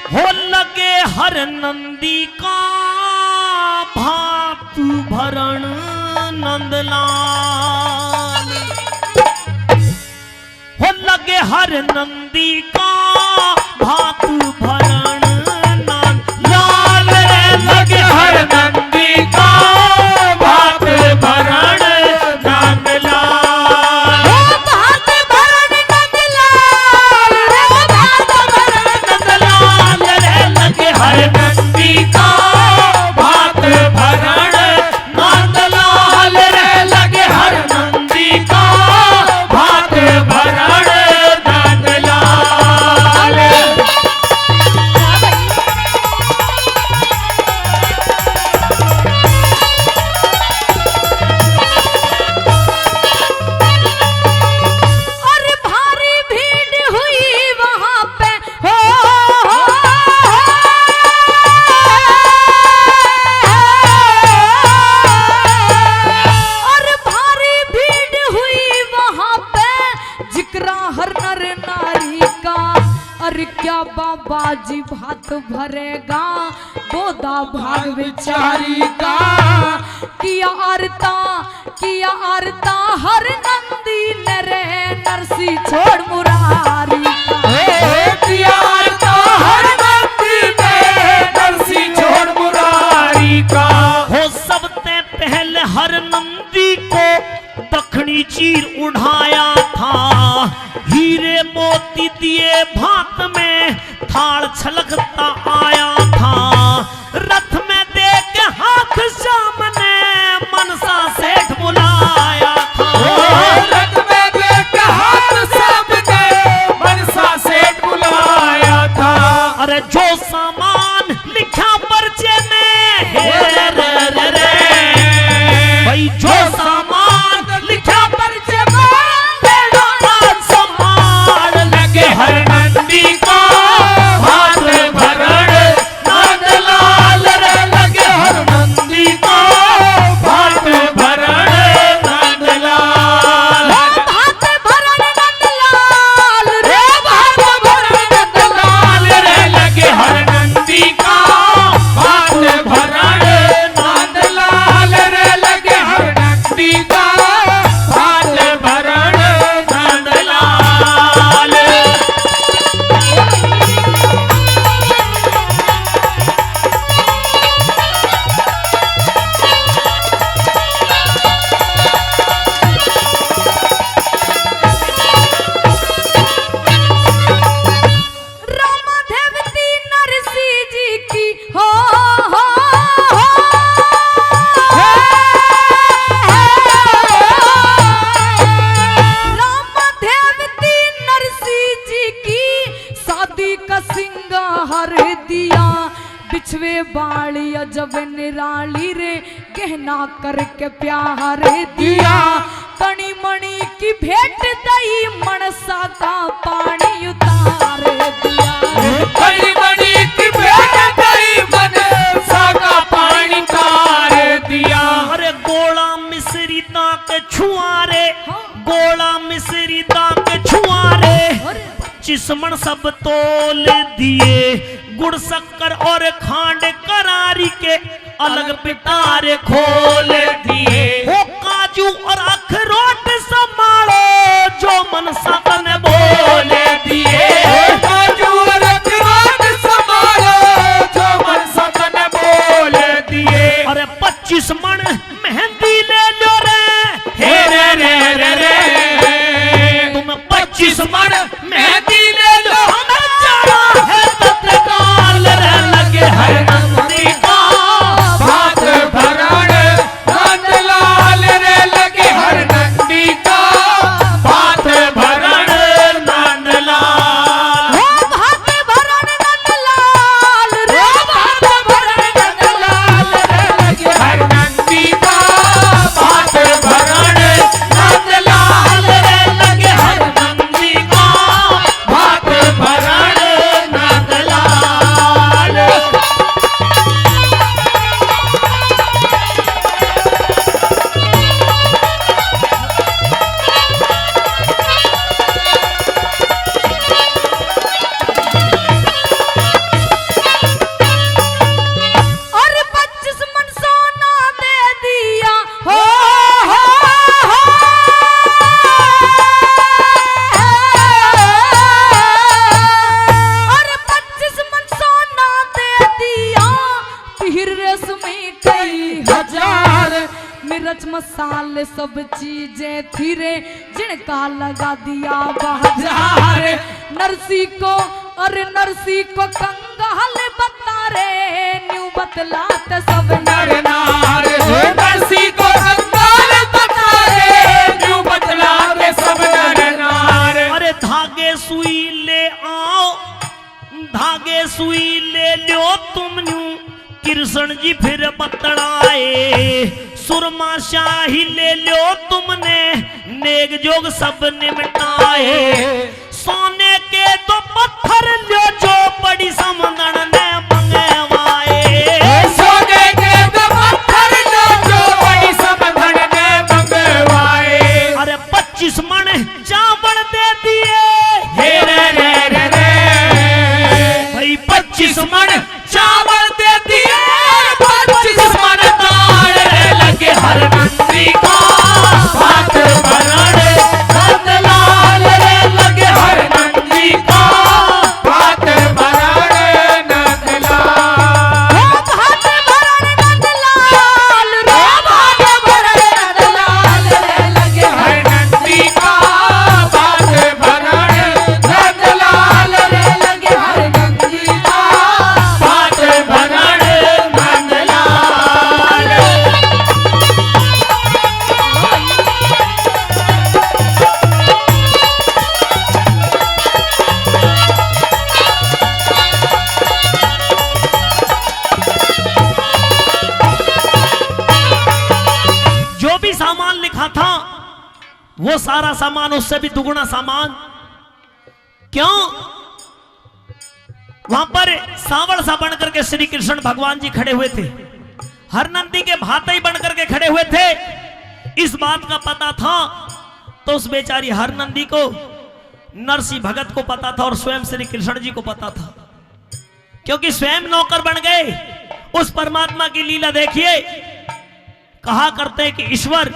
हो लगे हर नंदी का भात भरण नंदलाल। हो लगे हर नंदी का भात भरण नंदलाल। लगे हर नंदी का भात भरण नंदलाल। भात भरण नंदलाल, भात भरण नंदलाल लगे हर नंदी का भात भरण नंदलाल रे लगे हर नंदी का भात भरण नंदलाल। और भारी भीड़ हुई वहां पे हो, और भारी भीड़ हुई वहां पे जिक्रा हर नर नारी का। अरे क्या बाबा जी भात भरेगा गोदा भाग बेचारी का। किया आरता हर नंदी नरे नरसी छोड़ मुरारी का। दियाता हर नंदी ने नरसी छोड़ मुरारी का। हो सबसे पहले हर नंदी को दक्षिणी चीर उठाया था। हीरे मोती दिए भात में थाल छलकता आया था। रथ में देख हाथ सामने मनसा सेठ बुलाया था। रथ में देख हाथ सामने मनसा सेठ बुलाया था। अरे जो सामान लिखा पर्चे में हे रे रे रे रे। भाई जो सामान लिखा पर्चे में तेरा मान सम्मान लगे हर नंदी का भात भरण नंदलाल रे लगे हर नंदी का भात भरण नंदलाल। भात भरण नंदलाल रे, भात भरण नंदलाल रे लगे हर नंदी का भात भरण नंदलाल रे लगे हर नंदी का भात भरण नंदलाल। रामा देवती नरसी जी की हो, रामा देवती नरसी जी की शादी का सिंगार दिया। बिछवे बाली जब निराली रे गहना करके प्यार दिया। तनी मणि की भेंट दई मनसा का पानी उतार दिया। बड़ी बड़ी की भेंट गई मनसा का पानी तार दिया। अरे गोला मिश्री दांत छुआरे, गोला मिश्री दांत छुआरे। चिस्मण सब तोल दिए, गुड़ शक्कर और खांड करारी के अलग पिटारे खोल दिए। हो काजू और अखरोट संभालो जो मनसा ने बोल दिए। काजू और अखरोट संभालो जो मनसा ने बोल दिए। अरे 25 मन मेहंदी ले लो रे हे रे रे रे रे। तुम 25 मन मेहंदी ले लो हमें जाना है तत्काल रे लगे हर नंदी का भात भरण मसाले सब चीजें थी रे जिनका लगा दिया बाजार। नरसी को अरे नरसी को कंगाल बता रे न्यू बतलात सब नर नार नरसी को कंगाल बता रे न्यू बतलाते सब नर नार। अरे धागे सुई ले आओ, धागे सुई ले लो तुम न्यू कृष्ण जी फिर बतलाए। सुरमा शाही ले लो तुमने नेक जोग सब निमटाए। सोने के दो पत्थर लो जो बड़ी समंदर ने मंगवाए। सोने के दो पत्थर लो जो बड़ी समंदर ने मंगवाए। अरे 25 मन चावल दे दिए हे रे रे रे रे भाई 25 मन चावल दे दिए 25 मन दाल रे लगे हर नंदी का भात भरण नंद लाल रे लगे हर नंदी का भात भरण नंद लाल। भात भरण नंद लाल रे भात भरण नंद लाल रे लगे हर नंदी का भात भरण नंद लाल रे लगे हर नंदी का भात भरण नंद लाल। जो भी सामान लिखा था वो सारा सामान उससे भी दुगुना सामान। क्यों? वहां पर सांवल सा बन करके श्री कृष्ण भगवान जी खड़े हुए थे, हर नंदी के भाते ही बन करके खड़े हुए थे। इस बात का पता था तो उस बेचारी हर नंदी को नरसी भगत को पता था और स्वयं श्री कृष्ण जी को पता था, क्योंकि स्वयं नौकर बन गए। उस परमात्मा की लीला देखिए। कहा करते हैं कि ईश्वर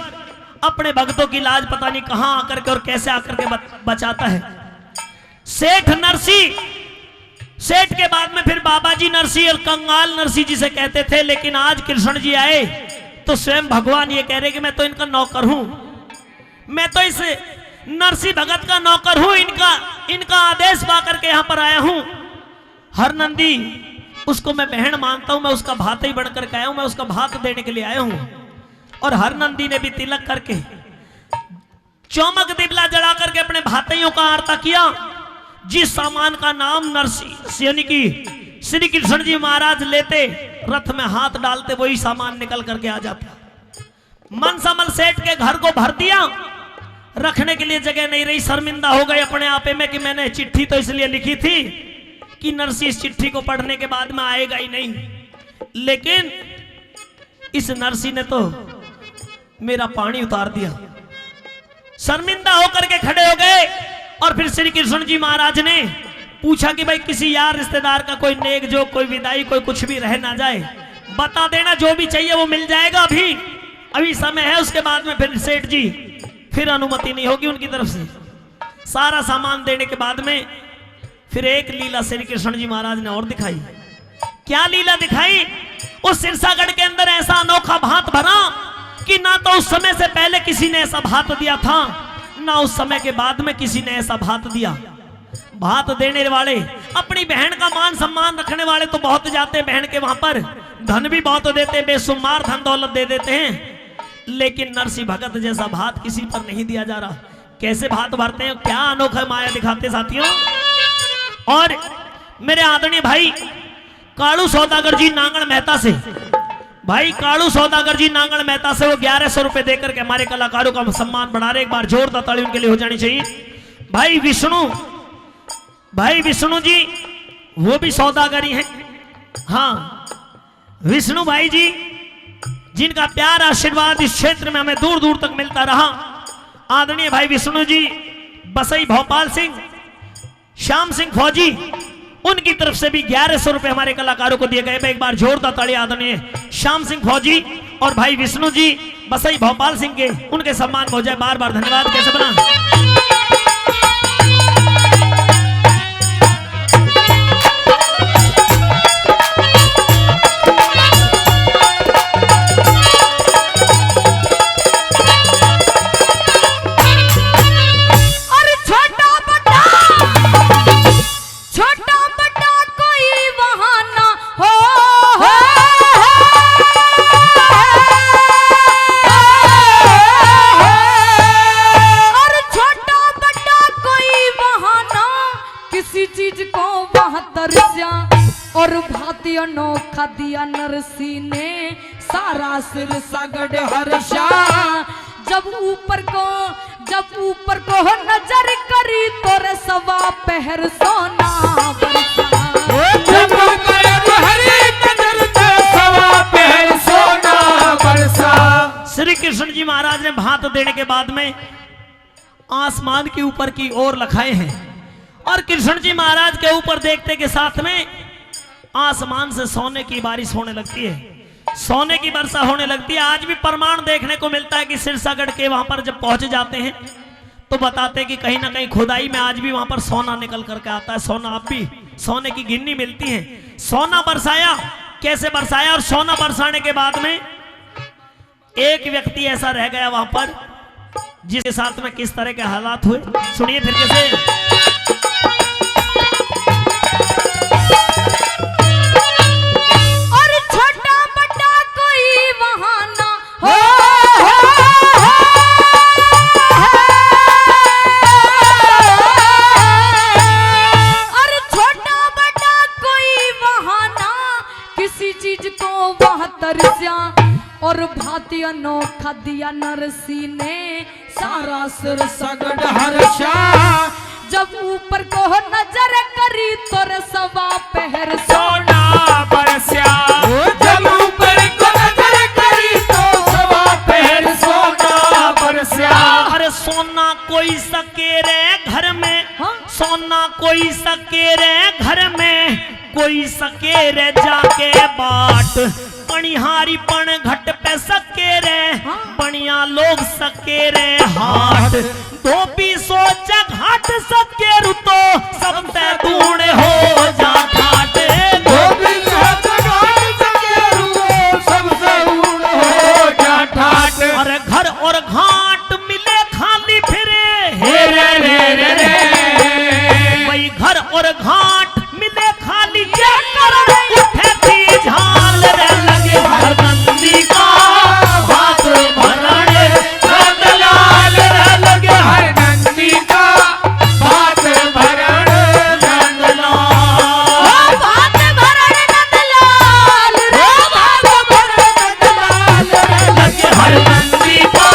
अपने भक्तों की लाज पता नहीं कहां आकर के और कैसे आकर के बचाता है। सेठ नरसी, सेठ के बाद में फिर बाबा जी नरसी और कंगाल नरसी जी से कहते थे, लेकिन आज कृष्ण जी आए तो स्वयं भगवान ये कह रहे कि मैं तो इनका नौकर हूं, मैं तो इस नरसी भगत का नौकर हूं, इनका आदेश पा करके यहां पर आया हूं। हर नंदी उसको मैं बहन मानता हूं, मैं उसका भात ही बनकर के आया हूं, मैं उसका भात देने के लिए आया हूं। और हर नंदी ने भी तिलक करके चौमक दिबला जला करके अपने भातियों का आरता किया। जिस सामान का नाम नरसी यानी कि श्री कृष्ण जी महाराज लेते, रथ में हाथ डालते, वही सामान निकल करके आ जाता। मनसामल सेठ के घर को भर दिया, रखने के लिए जगह नहीं रही। शर्मिंदा हो गए अपने आपे में कि मैंने चिट्ठी तो इसलिए लिखी थी कि नरसी इस चिट्ठी को पढ़ने के बाद में आएगा ही नहीं, लेकिन इस नरसी ने तो मेरा पानी उतार दिया। शर्मिंदा होकर के खड़े हो गए और फिर श्री कृष्ण जी महाराज ने पूछा कि भाई किसी यार रिश्तेदार का कोई नेक जो कोई विदाई कोई कुछ भी रह ना जाए, बता देना, जो भी चाहिए वो मिल जाएगा। अभी समय है, उसके बाद में फिर सेठ जी फिर अनुमति नहीं होगी उनकी तरफ से। सारा सामान देने के बाद में फिर एक लीला श्री कृष्ण जी महाराज ने और दिखाई। क्या लीला दिखाई? उस सिरसागढ़ के अंदर ऐसा अनोखा भात भरा कि ना तो उस समय से पहले किसी ने ऐसा भात दिया था, ना उस समय के बाद में किसी ने ऐसा भात दिया। भात देने वाले, अपनी बहन का मान सम्मान रखने वाले तो बहुत जाते हैं बहन के वहां पर, धन भी बहुत देते हैं, बेशुमार धन दौलत दे देते हैं, लेकिन नरसी भगत जैसा भात किसी पर नहीं दिया जा रहा। कैसे भात भरते हैं, क्या अनोखा माया दिखाते साथियों। और मेरे आदरणीय भाई कालू सौदागर जी नांगल मेहता से, भाई कालू सौदागर जी नांगल मेहता से वो 1100 रुपए देकर के हमारे कलाकारों का सम्मान बढ़ा रहे। एक बार जोरदार ताली उनके लिए हो जानी चाहिए। भाई विष्णु जी वो भी सौदागर ही हैं। हाँ, विष्णु भाई जी जिनका प्यार आशीर्वाद इस क्षेत्र में हमें दूर दूर तक मिलता रहा। आदरणीय भाई विष्णु जी, बसई भोपाल सिंह, श्याम सिंह फौजी, उनकी तरफ से भी 1100 रुपए हमारे कलाकारों को दिए गए। एक बार जोरदार ताली आदरणीय श्याम सिंह फौजी और भाई विष्णु जी बसई भोपाल सिंह के, उनके सम्मान हो जाए। बार बार धन्यवाद। कैसे बना? और भांति अनोखा दिया नरसी ने सारा सिर सगड़ हर्षा। जब ऊपर को नजर करी तो रे सवा पहर सोना बरसा। जब नजर तो सवा पहर सोना बरसा। श्री कृष्ण जी महाराज ने भात देने के बाद में आसमान के ऊपर की ओर लखाए हैं और कृष्ण जी महाराज के ऊपर देखते के साथ में आसमान से सोने की बारिश होने लगती है, सोने की वर्षा होने लगती है। आज भी प्रमाण देखने को मिलता है कि सिरसागढ़ के वहां पर जब पहुंच जाते हैं तो बताते हैं कि कहीं ना कहीं खुदाई में आज भी वहां पर सोना निकल करके आता है। सोना अब भी सोने की गिन्नी मिलती है। सोना बरसाया, कैसे बरसाया? और सोना बरसाने के बाद में एक व्यक्ति ऐसा रह गया वहां पर जिसके साथ में किस तरह के हालात हुए, सुनिए फिर कैसे। और भांति अनोखा दिया नरसी ने सारा सिर सगड़ हर्षा। जब ऊपर को नजर करी तो रे सवा पहर सोना बरसा। जब ऊपर को नजर करी तो सवा पहर सोना बरसा। अरे सोना कोई सके रे घर में, हाँ? सोना कोई सके रे घर में, कोई सके रे जाके बाट। पणिहारी पण घट पे सके रे, बढ़िया लोग सके रे हाट। धोबी सोच घाट सके रुतो, सब ते दूण हो जा ठाट। धोबी सोच घाट सके रुतो, सब ते दूण हो जा ठाट। अरे घर और घाट मिले खाली फिरे, हे रे रे रे रे। वही घर और घाट मिले खाली, क्या कर उठे थी झाल रे लगे हर नंदी का हाथ भरने नंदलाल रे लगे हर नंदी का हाथ भरने नंदलाल। भात भरण नंदलाल रे, हाथ भरने नंदलाल रे लगे हर नंदी का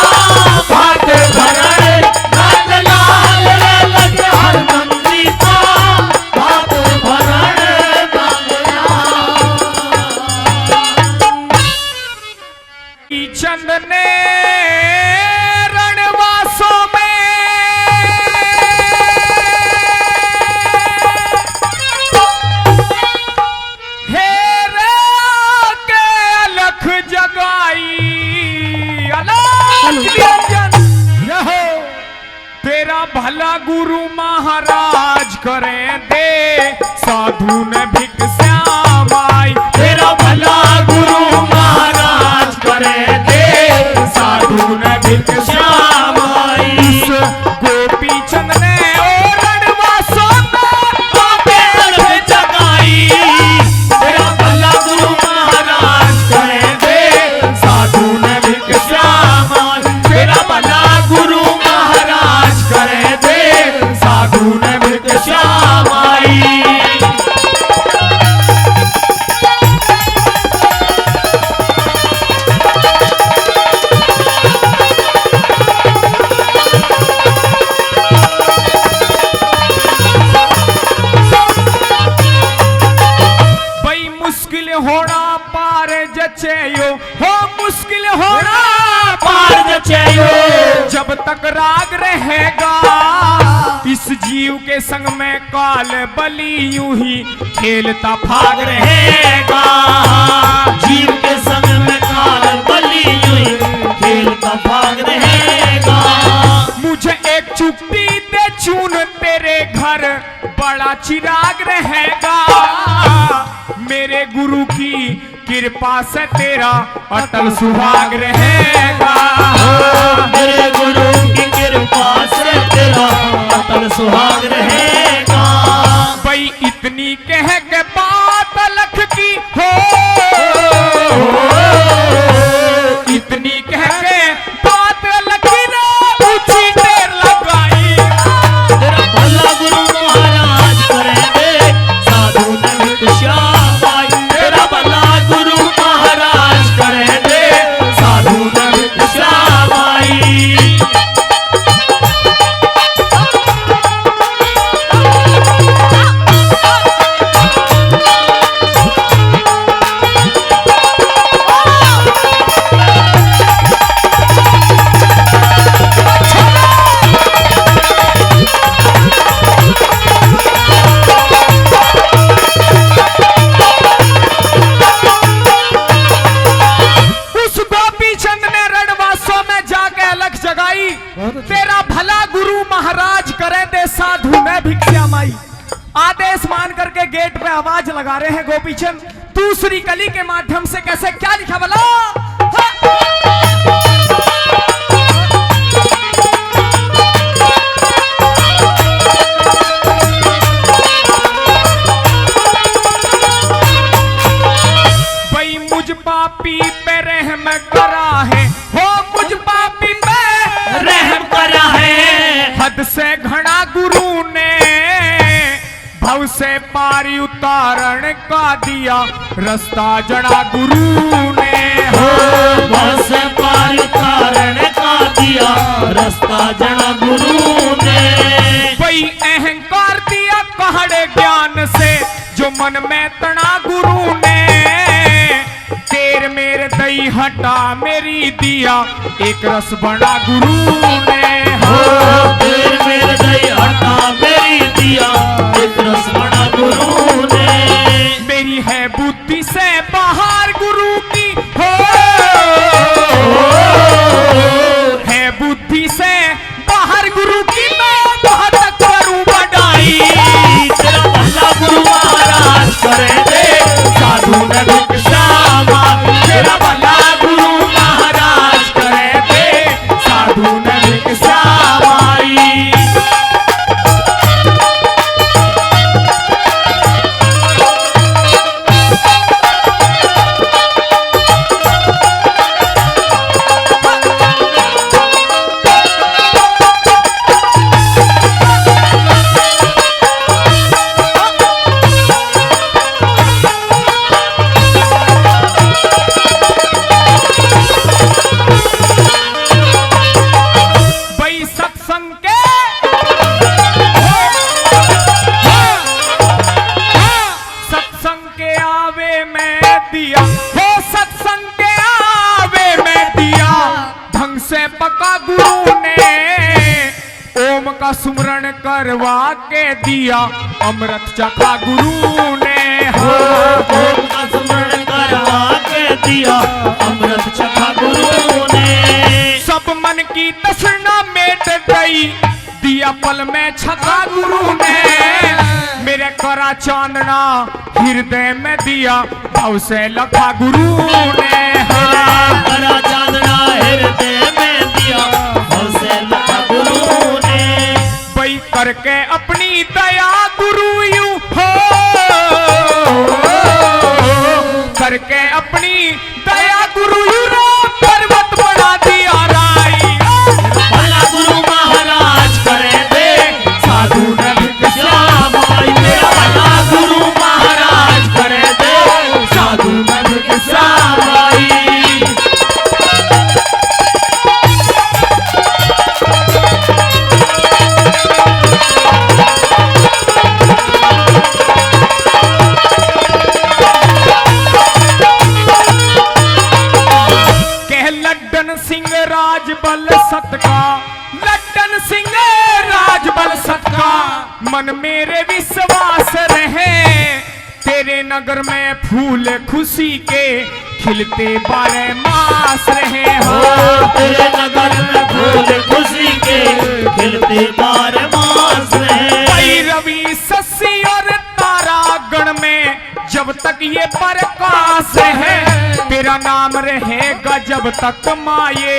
हाथ भरने नंदलाल रे लगे हर नंदी का हाथ भरने नंदलाल। चंद ने रणवासों में हेरे के अलख जगाई। अलख निरंजन रहो, तेरा भला गुरु महाराज करें दे, साधु ने भिक श्याम आई। तेरा भला गुरु महाराज करें दे, साधु ने भिक श्याम आई। गोपी चंद ने और रणवासों में आके अलख जगाई। तेरा भला गुरु महाराज करें दे, साधु ने भिक श्याम आई। तेरा भला गुरु महाराज करें दे, साधु ने भिक श्याम आई। मुश्किल होना पार जचेयो, हो मुश्किल होना पार जचेयो। जब तक राग रहेगा इस जीव के संग में काल बलि यूं ही खेलता भाग रहेगा। जीव के संग में काल बलि यूं ही खेलता भाग रहेगा। मुझे एक चुप्पी दे चून, तेरे घर बड़ा चिराग रहेगा। मेरे गुरु की कृपा से तेरा अटल सुहाग रहेगा। मेरे गुरु की कृपा से तेरा अटल सुहाग रहेगा। भाई इतनी कह के बात अलख की हो, इतनी कह के बात अलख ने ऊंची ढेर लगाई। तेरा भला गुरु महाराज करे दे, साधु ने भिक श्याम बता रहे हैं गोपीचंद दूसरी कली के माध्यम से कैसे क्या लिखा बोला। भाई मुझ पापी पे रहम करा है, हो मुझ पापी पे रहम करा है, हद से घना गुरु ने भव से पारी उतारण का दिया रास्ता जड़ा गुरु ने। हो भव से पार उतारण का दिया रास्ता जड़ा गुरु ने। भाई अहंकार दिया कहड़े ज्ञान से जो मन में तना गुरु ने। तेर मेरे दई हटा मेरी दिया एक रस बना गुरु ने। हो तेर मेरे दई हटा मेरी दिया एक रस बना गुरु ने। मेरी है बुद्धि से बाहर गुरु की, हो है बुद्धि से बाहर गुरु की मैं बहुत करूं बढ़ाई। तेरा भला गुरु महाराज करे दे साधु ने भिक्षा मांगी। तेरा भला गुरु महाराज करे दे साधु ने भिक्षा मांगी। सुमरण करवा के दिया अमृत चखा गुरु ने। हो ओम का सुमरण करवा के दिया अमृत चखा गुरु ने। सब मन की तृष्णा मिट गई दिया पल में छका गुरु ने। मेरे करा चांदना हृदय में दिया भाव से लखा गुरु ने। करा चांदना हृदय में दिया भाव से लखा गुरु ने। वही करके अपनी दया गुरु यूं हो करके अपनी दया गुरु यूं रो पर्वत बना दिया राई। भला गुरु महाराज करे दे साधु ने भिक्षा मांगी। तेरा भला गुरु महाराज करे दे साधु ने भिक्षा मांगी। लड्डन सिंह राजबल सतका मन मेरे विश्वास रहे। तेरे नगर में फूल खुशी के खिलते 12 मास रहे। हो तेरे नगर में फूल खुशी के खिलते 12 मास रहे। रवि शशि और तारा गण में जब तक ये प्रकाश है तेरा नाम रहेगा जब तक माये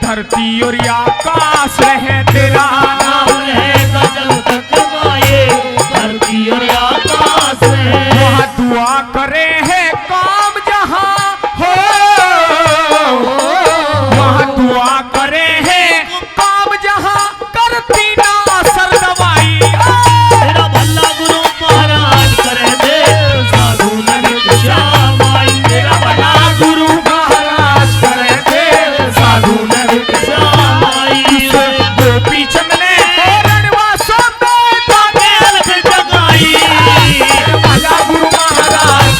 धरती और आकाश रहे। तेरा नाम रहेगा जब तक माये धरती और आकाश रहे। वहाँ दुआ करे है काम जहाँ हो वहाँ दुआ करे है काम जहाँ करती ना असर दवाई। तेरा भला गुरु महाराज करे दे साधु ने भिक्षा मांगी। तेरा भला गुरु महाराज करे दे साधु ने भिक्षा मांगी। गोपीचंद ने रणवासों में लख जगाई। भला गुरु महाराज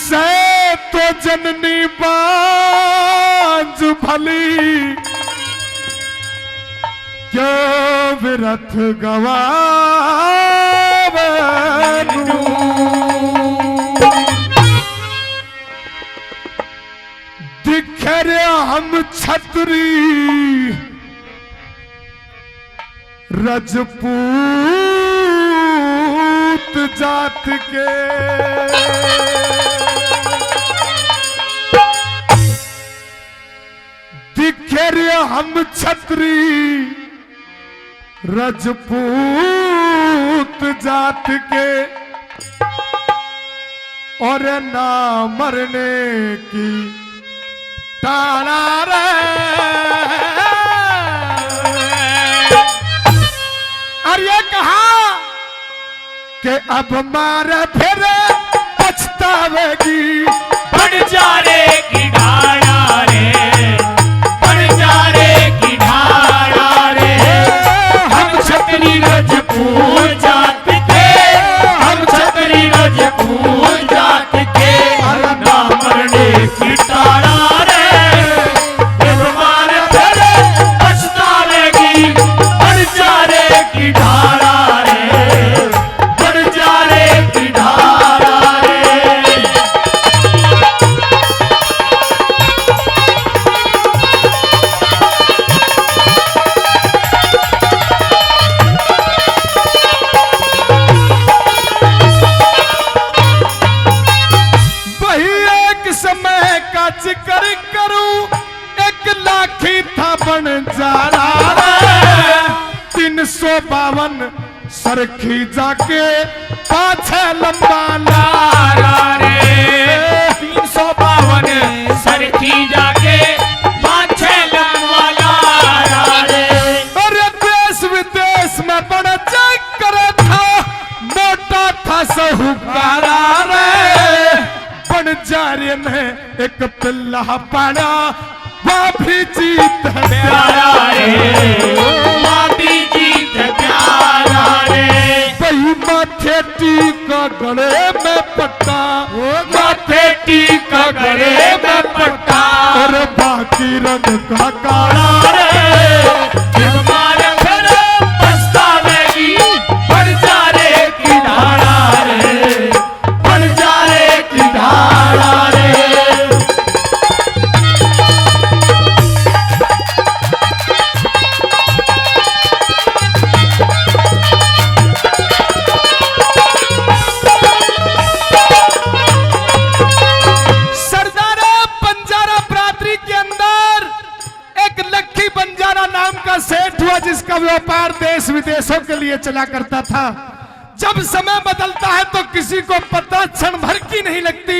से तो जननी बांझ भली, क्यों विरथ गवावे नू। दिखरे हम छतरी रजपूत जात के, दिखरे हम छतरी रजपूत जात के, और ना मरने की ताना रे। और ये कहा कि अब मारे फिर पछतावेगी, बढ़ जा रे की ढाड़ा रे, बढ़ जा रे की ढाड़ा रे। हम छतरी रजपूत जात के, हम छतरी रजपूत जात के, ना मरने की ढाड़ा रे। जब मारे फिर पछतावेगी, बढ़ जा रे की ढाड़ा रे, बढ़ जा रे की ढाड़ा रे। वही एक समय का जिक्र करूं, एक लाखी था बन जा रहा, 352 सरखी जाके पाछे लंबा लारा रे। 352 सरखी जाके पाछे लंबा लारा रे। अरे देश विदेश में बड़ा चक्कर था, मोटा था साहूकारा रे। बनजारे ने एक पिल्ला पाना, वह भी जीत है प्यारा रे, माती जीत प्यारा रे। वही माथे टीका गले में पट्टा, माथे टीका गले में पट्टा, और बाकी रंग का काला रे। जब मारे फिर पछतावेगी, बढ़ जा रे की ढाड़ा रे, बढ़ जा रे की ढाड़ा रे। सरदारा बंजारा बरादरी के अंदर एक लक्की बंजारा नाम का सेठ हुआ, जिसका व्यापार देश विदेशों के लिए चला करता था। जब समय बदलता है तो किसी को पता क्षण भर की नहीं लगती।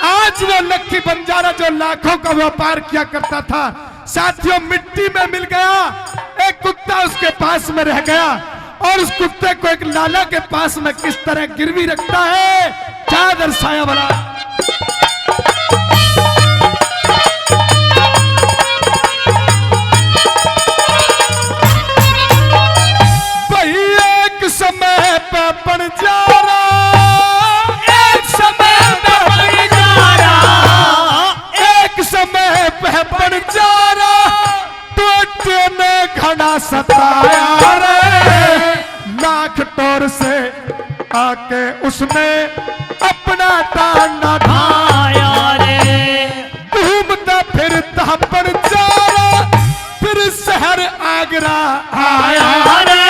आज वो लक्की बंजारा जो लाखों का व्यापार किया करता था, साथियों मिट्टी में मिल गया। एक कुत्ता उसके पास में रह गया, और उस कुत्ते को एक लाला के पास में किस तरह गिरवी रखता है, क्या दर्शाया बड़ा। वही एक समय पे बंजारा, एक समय पे बंजारा, एक समय पे बंजारा, टोटे ने घड़ा सताया रे। नाक टोर से आके उसने अपना टांडा आया रे। घूमता फिरता बंजारा, फिर शहर आगरा आया रे।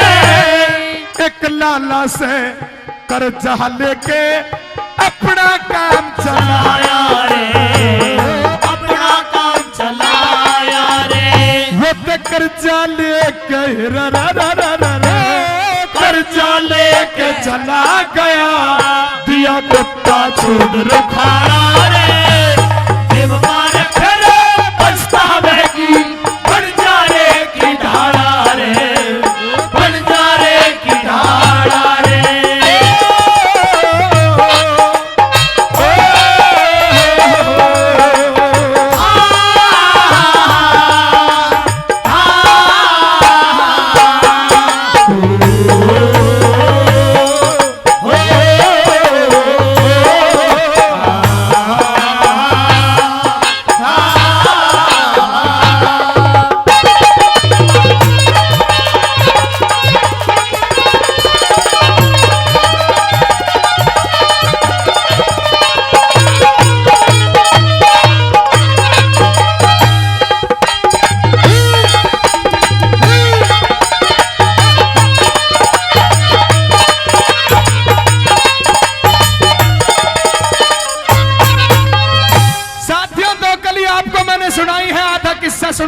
एक लाला से कर्जा लेके अपना काम चलाया रे, अपना काम चलाया रे। वो तो कर्जा लेके कर्जा लेके चला गया, दिया कुत्ता छूट रुखाड़ा रे। जब मारे फिर पछतावेगी, बढ़ जा रे की ढाड़ा रे, बढ़ जा रे की ढाड़ा रे।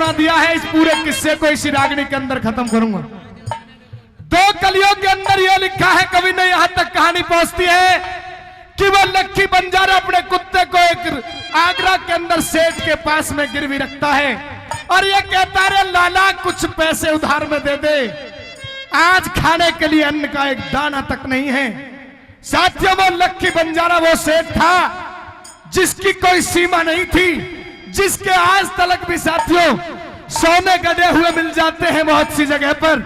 सुना दिया है। इस पूरे किस्से को इसी रागनी के अंदर खत्म करूंगा। 2 कलियों के अंदर यह लिखा है, कवि ने यहां तक कहानी पहुंचती है कि वो लक्की बंजारा अपने कुत्ते को एक आगरा के अंदर सेठ के पास में गिरवी रखता है और ये कहता है, लाला कुछ पैसे उधार में दे दे, आज खाने के लिए अन्न का एक दाना तक नहीं है। साथियों, वो लक्की बंजारा वो सेठ था जिसकी कोई सीमा नहीं थी, जिसके आज तलक भी साथियों सोने गड़े हुए मिल जाते हैं बहुत सी जगह पर।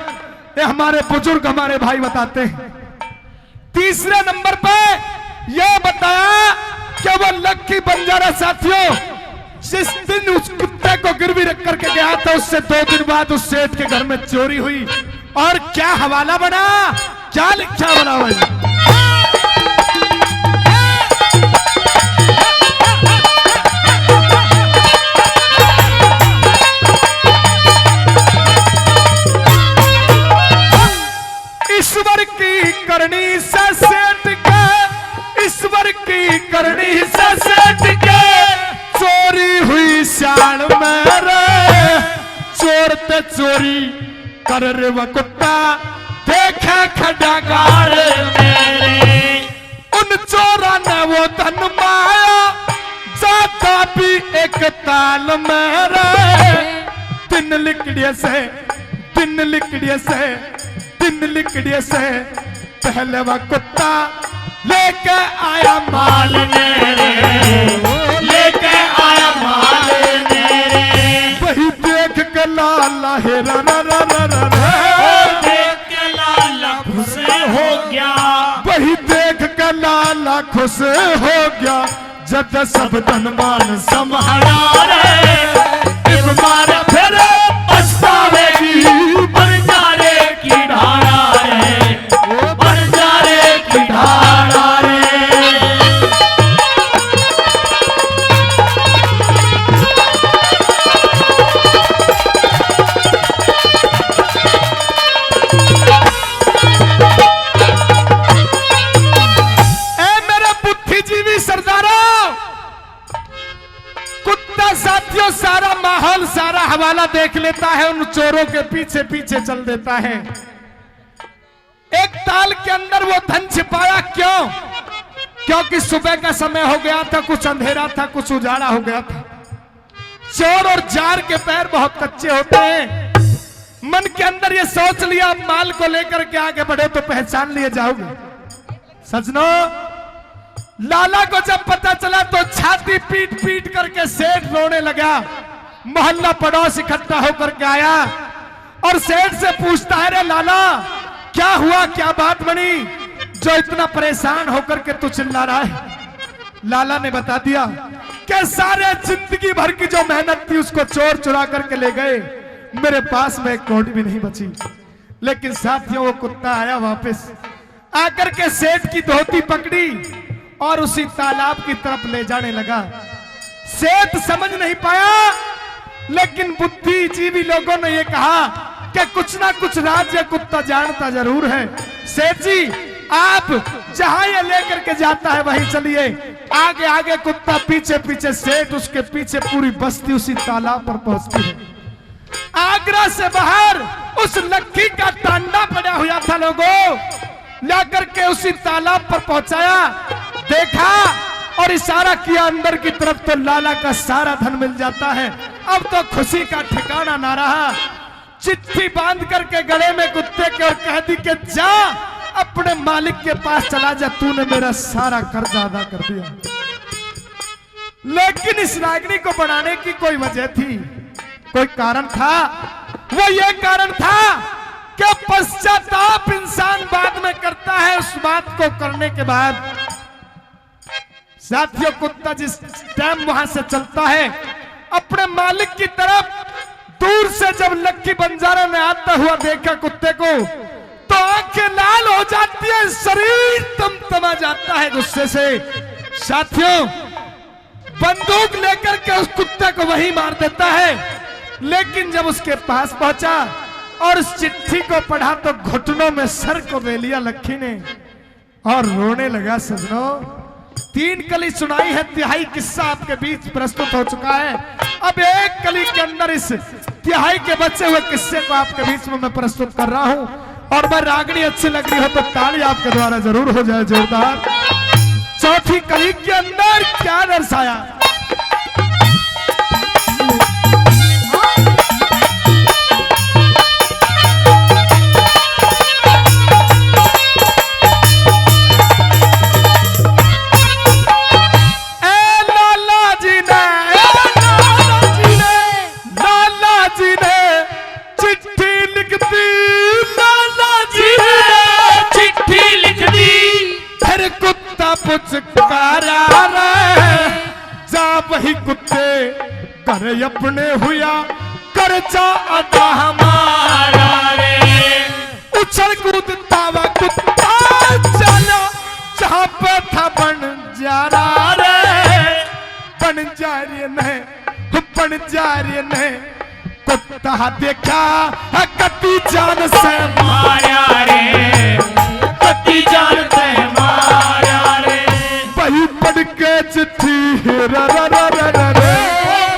ये हमारे बुजुर्ग, हमारे भाई बताते हैं। तीसरे नंबर पे यह बताया कि वो लक्की बंजारा साथियों जिस दिन उस कुत्ते को गिरवी रख करके गया था, उससे 2 दिन बाद उस सेठ के घर में चोरी हुई। और क्या हवाला बना, क्या लिखा बना भाई। ईश्वर की करनी से सेठ के, ईश्वर की करनी से सेठ के, चोरी हुई शान मेरे, चोर ते चोरी कर रे वो कुत्ता, देखे खड़ा गाड़ मेरे। उन चोरा ने वो धन माया, जाता भी एक ताल मेरे। दिन लिकड़िए से, दिन लिकड़िए से, दिन लिकड़िए से, पहले वह कुत्ता लेके आया माल मेरे, लेके आया माल मेरे। वही देख के लाला हे रा रा रा रा रा रा, देख के लाला खुश हो गया, वही देख के लाला खुश हो गया। जब सब धनवान संभाला रे, इब मारे फिर पछतावेगी बंजारे की ढाला रे, ओ बंजारे की ढाला रे। साथियों सारा माहौल, सारा हवाला देख लेता है, उन चोरों के पीछे पीछे चल देता है। एक ताल के अंदर वो धन छिपाया, क्यों? क्योंकि सुबह का समय हो गया था, कुछ अंधेरा था, कुछ उजाला हो गया था। चोर और जार के पैर बहुत कच्चे होते हैं। मन के अंदर ये सोच लिया, माल को लेकर के आगे बढ़े तो पहचान लिए जाओगे। सजनों, लाला को जब पता चला तो छाती पीट पीट करके सेठ रोने लगा। मोहल्ला पड़ोस इकट्ठा होकर के आया और सेठ से पूछता है, रे लाला क्या हुआ, क्या बात बनी जो इतना परेशान होकर के तू चिल्ला रहा है? लाला ने बता दिया कि सारे जिंदगी भर की जो मेहनत थी उसको चोर चुरा करके ले गए, मेरे पास में एक कौड़ी भी नहीं बची। लेकिन साथियों, वो कुत्ता आया वापस, आकर के सेठ की धोती पकड़ी और उसी तालाब की तरफ ले जाने लगा। सेठ समझ नहीं पाया, लेकिन बुद्धिजीवी लोगों ने यह कहा कि कुछ ना कुछ राज ये कुत्ता जानता जरूर है। सेठ जी, आप जहां ये लेकर के जाता है वहीं चलिए। आगे आगे कुत्ता, पीछे पीछे सेठ, उसके पीछे पूरी बस्ती उसी तालाब पर पहुंचती है। आगरा से बाहर उस लक्की का टांडा पड़ा हुआ था। लोगों लाकर के उसी तालाब पर पहुंचाया, देखा और इशारा किया अंदर की तरफ, तो लाला का सारा धन मिल जाता है। अब तो खुशी का ठिकाना ना रहा। चिट्ठी बांध करके गले में कुत्ते के और कह दी कि जा अपने मालिक के पास चला जा, तूने मेरा सारा कर्जा अदा कर दिया। लेकिन इस रागिनी को बनाने की कोई वजह थी, कोई कारण था। वो ये कारण था कि पश्चाताप इंसान बाद में करता है, उस बात को करने के बाद। साथियों, कुत्ता जिस टाइम वहां से चलता है अपने मालिक की तरफ, दूर से जब लक्की बंजारा ने आता हुआ देखा कुत्ते को, तो आंखें लाल हो जाती है, शरीर तमतमा जाता है गुस्से से। साथियों, बंदूक लेकर के उस कुत्ते को वहीं मार देता है। लेकिन जब उसके पास पहुंचा और उस चिट्ठी को पढ़ा तो घुटनों में सर को ले लिया लक्की ने और रोने लगा। सजनों, 3 कली सुनाई है, तिहाई किस्सा आपके बीच प्रस्तुत हो चुका है। अब 1 कली के अंदर इस तिहाई के बचे हुए किस्से को आपके बीच में मैं प्रस्तुत कर रहा हूं। और मैं रागनी अच्छी लग रही हो तो ताली आपके द्वारा जरूर हो जाए जोरदार। चौथी कली के अंदर क्या दर्शाया? वही कुत्ते कर अपने हुआ कर जा अदा हमारा रे। उछल कूदता हुआ कुत्ता चला जहां पे था बंजारा रे। बंजारी ने बंजारी ने कुत्ता देखा कत्ती जान से मारा रे। कत्ती जान से मारा रे। वही पढ़ के चिट्ठी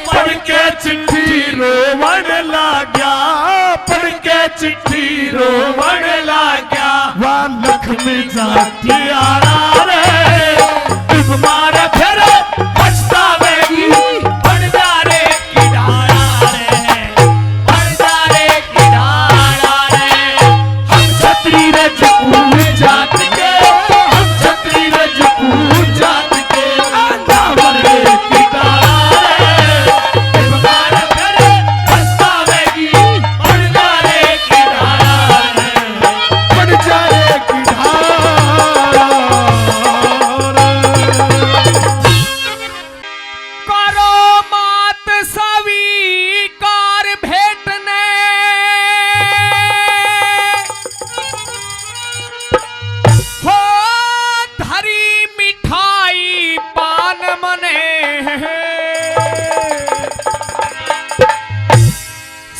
पढ़ के चिट्ठी रोवन लाग्या। पढ़ के चिट्ठी रोवन लाग्या। वह लक्ष्मी जाती आरा रे। मारा फिर पछतावेगी बंजारे की डारा रे। बंजारे की डारा रे। हम छतरी रजपूत जात के। हम छतरी रजपूत जात के।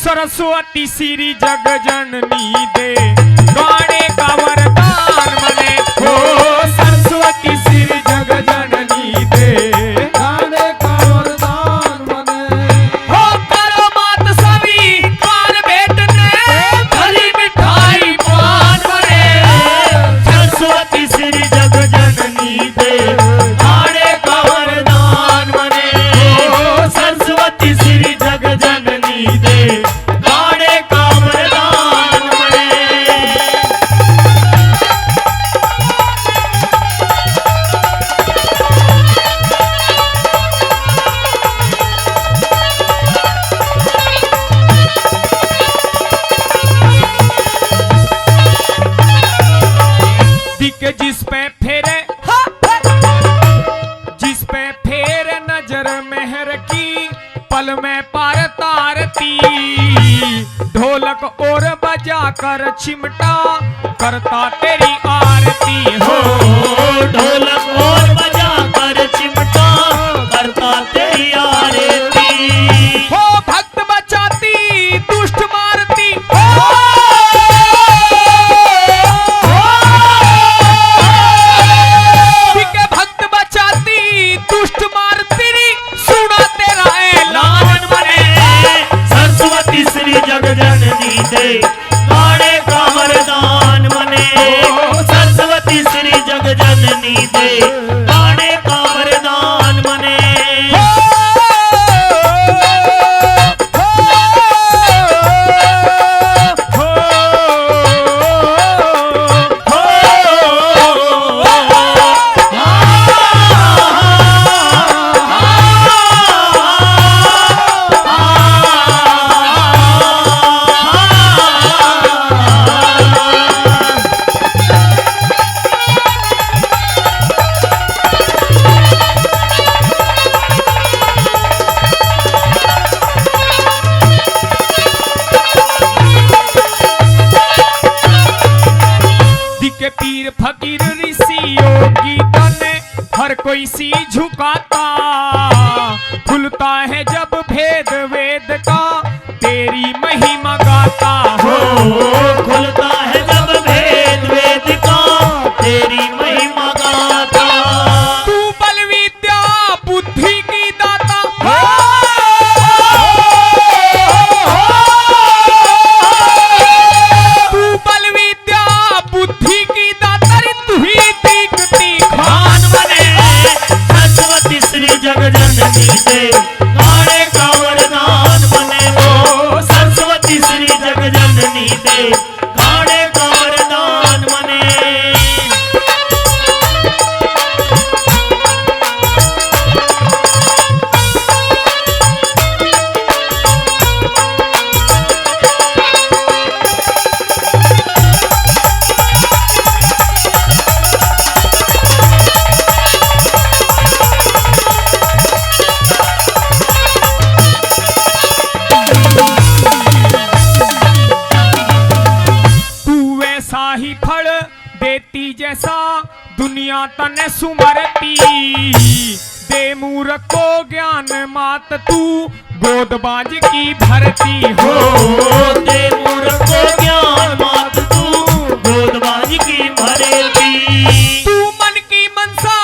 सरस्वती श्री जग जननी दे गाने का वरदान मने। हो सरस्वती श्री जग जननी दे गाने का वरदान मने। हो करो मात सभी कार भेटने भली मिठाई पान मने। सरस्वती श्री जग जननी दे गाने का वरदान मने। हो सरस्वती श्री जग जननी दे जिस पे फेरे नजर मेहर की पल में पार तारती। ढोलक और बजा कर चिमटा करता तेरी आरती। हो ढोलक और बजा कर चिमटा करता तेरी आरती। हो भक्त बचाती दुष्ट मारती। दे गाने का वरदान मने। सरस्वती श्री जग जननी दे गाने का वरदान मने। पीर फकीर ऋषि योगी तने हर कोई सी झुकाता। खुलता है जब भेद वेद का तेरी महिमा गाता। हो खुलता है जब भेद वेद का तेरी महिमा गाता। तू ऐसा दुनिया तने सुमरती, दे मूर्ख को ज्ञान मात तू गोदबाज की भरती हो। दे मूर्ख को ज्ञान मात तू गोदबाज की भरती। तू मन की मनसा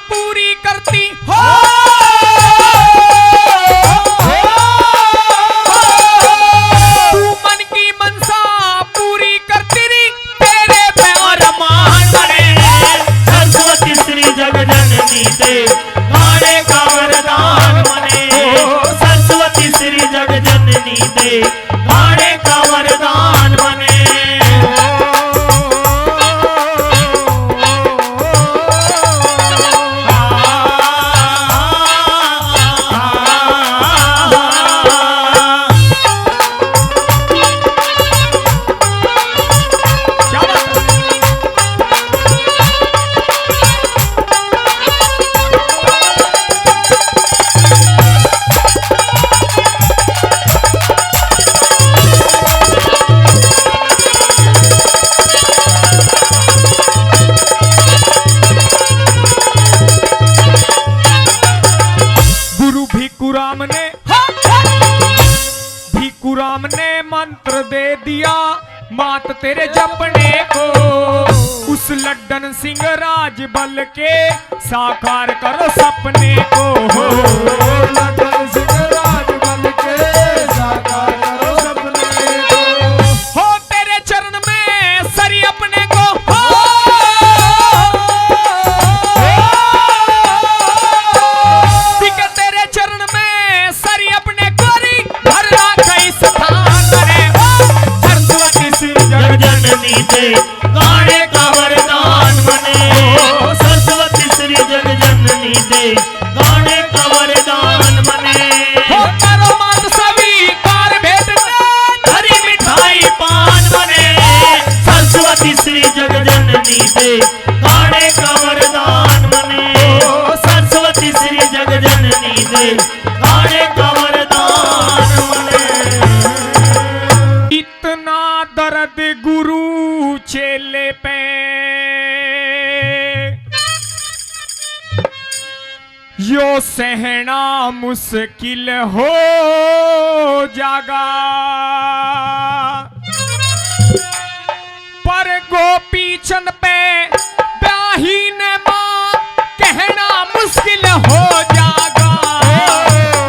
पूरी करती हो, तू मन की मनसा पूरी करती री, तेरे पे और मान बने। सरस्वती श्री जगजननी दे गाने का वरदान बने। सरस्वती श्री जगजननी दे गाने का वरदान बने। क्या बात है? गुरु भिकुराम ने मंत्र दे दिया मात तेरे जपने को। उस लड्डन सिंह राज बल के साकार करो सपने को। लड्डन सिंह राज बल के साकार करो सपने को। हो तेरे चरण में सरी अपने को हो, टिके तेरे चरण में सरी अपने कोरी भर राखई स्थान रे। सरस्वती श्री जगजननी दे गाने का वरदान बने। सरस्वती श्री जगजननी दे गाने का वरदान बने। हो करो मात स्वीकार भेंट दे, हरी मिठाई पान बने। सरस्वती श्री जगजननी दे गाने का वरदान बने। सरस्वती श्री जगजननी दे गाने का वरदान बने। इतना दर्द गुरु चेले पे, यो सहना मुश्किल हो जागा। पर गोपी चंद पे ब्याही ने मां कहना मुश्किल हो जागा।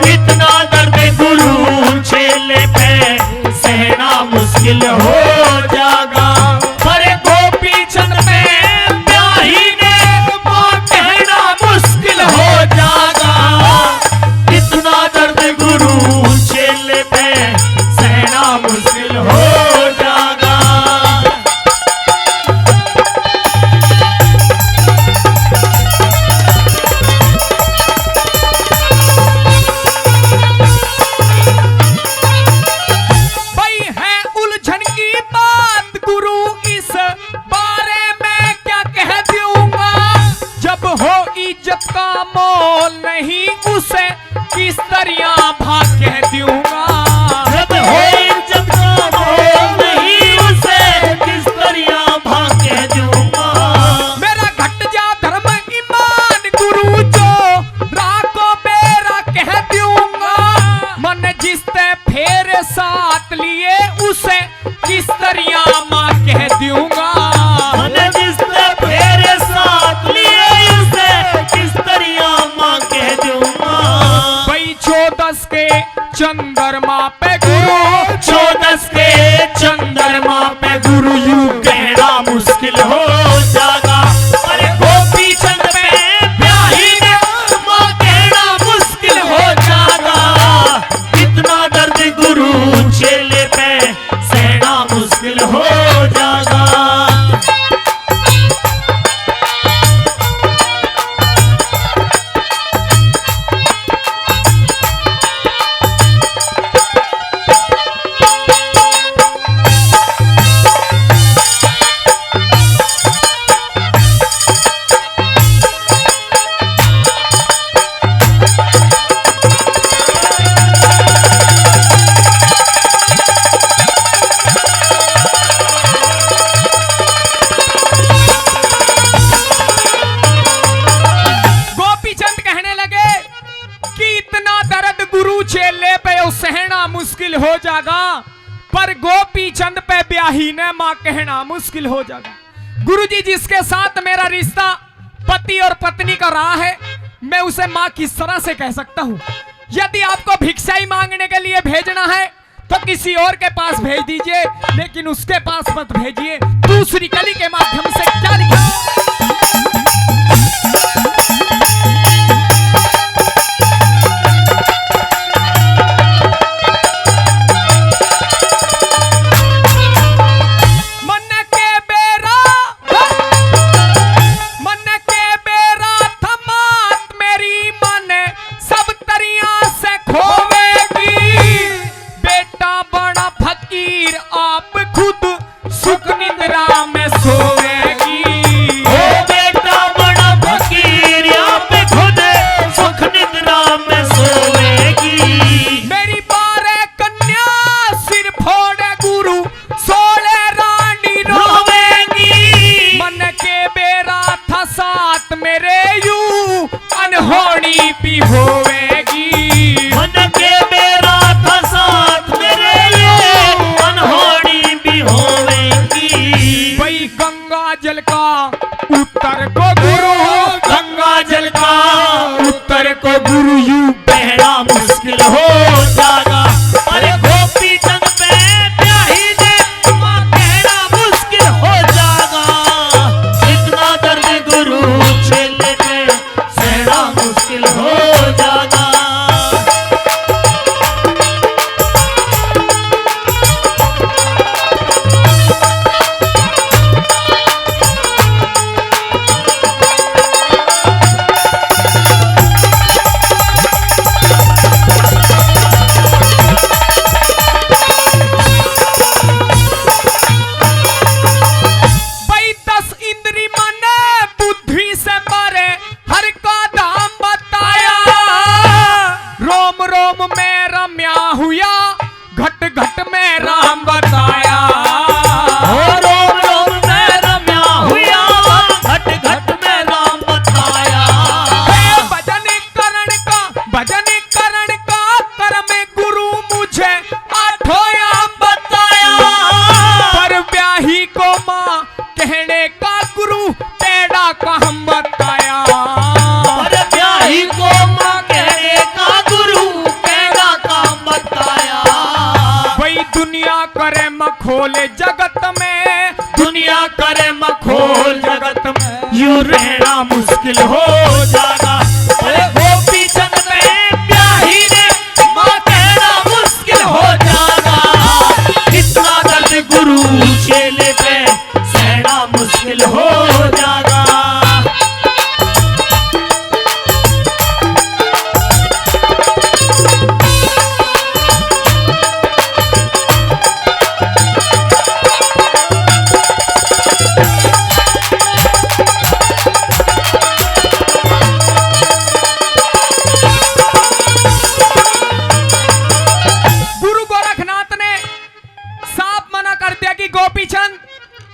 इतना दर्द गुरु चेले पे सहना मुश्किल हो जागा। पर गोपी चंद पे ब्याही ने मां कहना मुश्किल हो जागा। इतना दर्द गुरु चेले पे सहना मुश्किल हो जागा। भाई है उलझन की बात गुरु इस बारे में क्या कह दूंगा। जब हो इज्जत का मोल नहीं उसे किस तरह भाग कह दूंगा। जब हो इज्जत का मोल नहीं उसे किस तरह भाग कह दूंगा। मेरा घट जा धर्म ईमान गुरु जो राखो मेरा कह दूंगा। मन जिसते फेर साथ लिए उसे किस तरह मां कह दूंगा। मन जिसने फेरे साथ लिए उसे किस तरह मां कह दूंगा। भाई 14 के चंद ब्याही ने माँ कहना मुश्किल हो जाएगा। गुरुजी, जिसके साथ मेरा रिश्ता पति और पत्नी का रहा है, मैं उसे माँ किस तरह से कह सकता हूँ? यदि आपको भिक्षाई मांगने के लिए भेजना है तो किसी और के पास भेज दीजिए, लेकिन उसके पास मत भेजिए। दूसरी कली के माध्यम से क्या लिखा? मखोल जगत में, दुनिया करे मखोल जगत में, यूं रहना मुश्किल हो जाएगा। अरे गोपी चंद में ब्याही ने माँ कहना मुश्किल हो जाएगा। इतना दर्द गुरु चेले पे सहना मुश्किल हो जाएगा।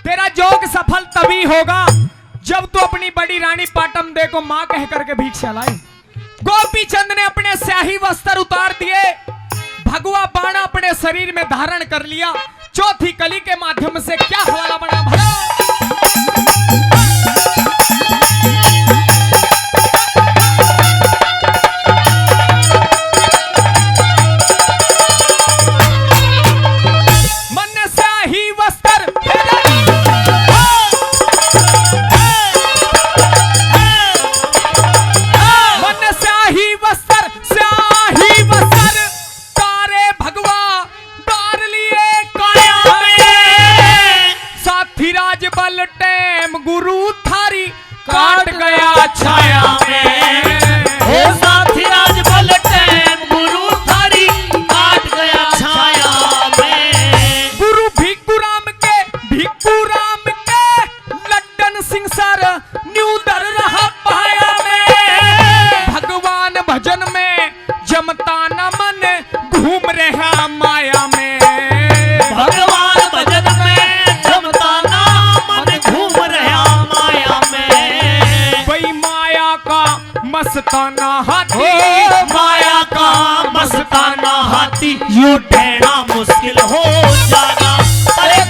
तेरा जोग सफल तभी होगा जब तू अपनी बड़ी रानी पाटम दे को मां कह करके भिक्षा लाए। गोपी चंद ने अपने स्याही वस्त्र उतार दिए, भगवा बाण अपने शरीर में धारण कर लिया। चौथी कली के माध्यम से क्या हवाला बना भला। काट गया छाया में, ओ साथी राज बल टैम गुरु थारी काट गया छाया में। गुरु भिक्खू राम के लड्डन सिंह सर न्यूदर रहा पाया में। भगवान भजन में जमता न मन घूम रहा माया में। भगवान भजन में जमता ना मन घूम रहा माया में। मस्ताना हाथी, माया का मस्ताना हाथी यूं ठहरा मुश्किल हो जाना। अरे